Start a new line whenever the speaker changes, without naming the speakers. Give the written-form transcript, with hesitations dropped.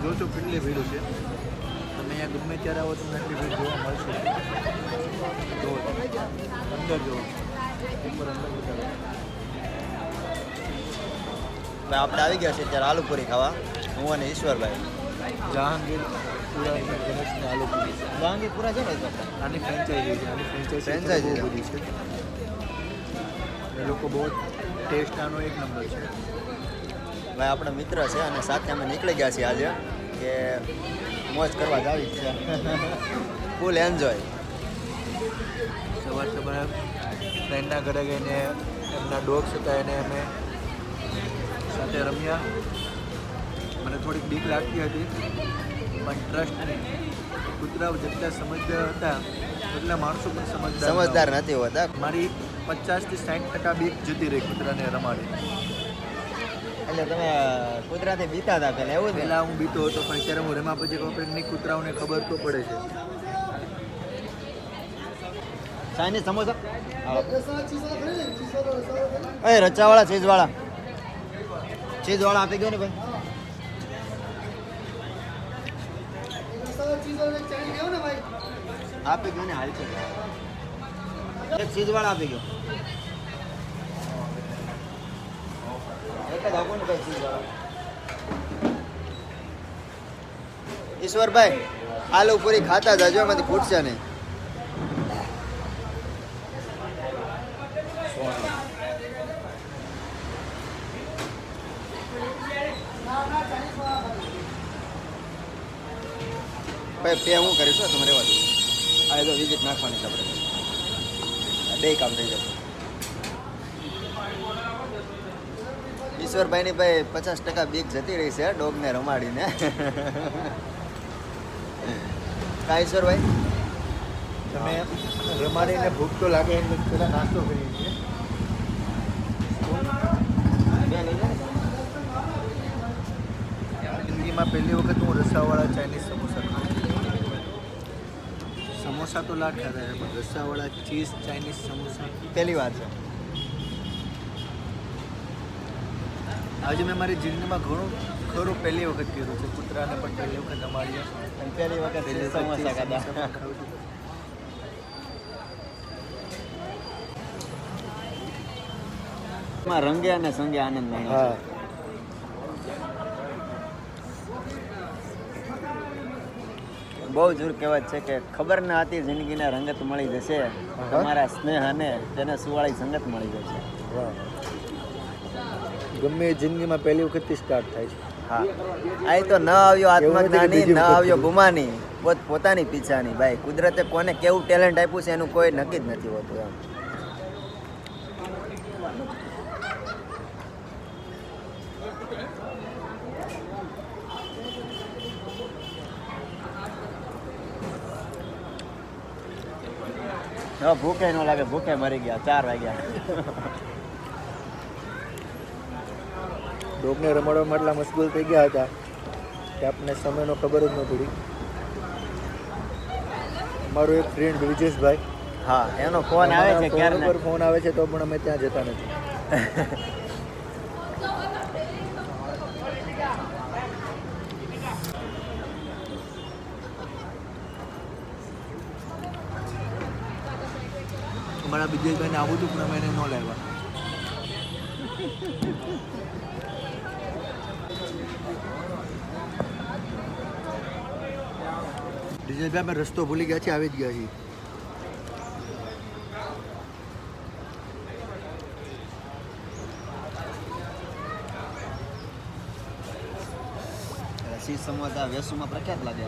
જોશો કેટલી ભીડ છે. તમે અહીંયા ગમે ત્યારે આવો તમને એટલી ભીડ જોવા મળશે. જો અંદર જો ઉપર અંદર બતાવે.
આપણે આવી ગયા છે ત્યારે આલુપુરી ખાવા, હું અને ઈશ્વરભાઈ.
જહાંગીર પૂરા ગણેશને આલુપુરી.
જહાંગીર પૂરા છે ને
આની ફ્રેન્ચાઇઝી છે. આની ફ્રેન્ચાઇઝી બહુ બધી છે. એ લોકો બહુ ટેસ્ટ આનો એક નંબર છે.
ભાઈ આપણા મિત્ર છે અને સાથે અમે નીકળી ગયા છીએ આજે કે મોજ કરવા જ આવી છે. Full enjoy.
સવાર ફ્રેન્ડના ઘરે ગઈને એમના ડોગ્સ હતા એને અમે સાથે રમ્યા. મને થોડીક બીક લાગતી હતી પણ ટ્રસ્ટ નહીં, કૂતરાઓ જેટલા સમજદાર હતા એટલા માણસો પણ
સમજદાર નથી હોતા.
મારી 50 થી 60% બીક જતી રહી કૂતરાને રમાડીને.
એટલે તમે કૂતરાથી બીતા હતા પહેલાં એવું જ?
પહેલાં હું બીતો હતો પણ અત્યારે હું રમા પછી ખબર નહીં, કૂતરાઓને ખબર તો પડે છે.
ચાઇનીઝ સમોસા એ રચાવાળા ચીઝવાળા આપી ગયો ને ભાઈ. આપી ગયો ને હાલ છે. એક ચીઝવાળા આપી ગયો. એક જ આપો ને ભાઈ ચીઝવાળા. ઈશ્વરભાઈ આલુ પૂરી ખાતા જજો, એમાંથી ફૂટશે નહીં. ભાઈ પે હું કરીશું તમે રહેવા દો. આ તો વિઝિટ નાખવાની છે આપણે, બે કામ થઈ જશે. ઈશ્વરભાઈની ભાઈ 50% બીક જતી રહી છે ડોગને રમાડીને. કા ઈશ્વરભાઈ
તમે રમાડીને ભૂખ તો લાગે એટલે પેલા નાસ્તો કરીએ છીએ. જિંદગીમાં પહેલી વખત હું રસાવાળા ચાઇનીઝ સમોસા ખાઉં. સમોસા તો લાટ ખાતા છે પણ રસાવાળા ચીઝ ચાઇનીઝ સમોસા
પહેલી વાર છે.
આજે મેં મારી જિંદગીમાં ઘણું ખરું પહેલી વખત કર્યું છે. કૂતરાને પણ પહેલી વખત રમાડીએ.
પહેલી વખત સમોસા ખાધા.
ખાઉં છું.
રંગે અને સંગે આનંદ માણ્યો.
હા,
બહુ જૂર કહેવત છે કે ખબર ના હતી જિંદગીને રંગત મળી જશે, તમારા સ્નેહ અને તેને સુવાળી સંગત મળી જશે.
વાહ. ગમે એ જિંદગીમાં પહેલી વખતથી સ્ટાર્ટ થાય છે.
હા, આ તો ન આવ્યો આત્મજ્ઞાની,
બીજી
ન
વખત
આવ્યો ગુમાની, પોતાની પીછાની. ભાઈ કુદરતે કોને કેવું ટેલેન્ટ આપ્યું છે એનું કોઈ નક્કી જ નથી હોતું એમ. હવે ભૂખે ન લાગે, ભૂખે મરી ગયા. 4 વાગ્યા.
ડોગને રમાડવામાં એટલા મશગુલ થઈ ગયા હતા કે આપણને સમયનો ખબર જ ન પડી. મારો એક ફ્રેન્ડ બ્રિજેશભાઈ,
હા, એનો ફોન આવે છે ક્યારે
ફોન પર ફોન આવે છે તો પણ અમે ત્યાં જતા નથી. અમારા બ્રિજેશભાઈને આવું હતું પણ અમે એને ન લાવ્યા. બ્રિજેશભાઈ અમે રસ્તો ભૂલી ગયા છીએ, આવી જ ગયા છીએ.
રસી સમોસા વેસુમાં પ્રખ્યાત લાગે.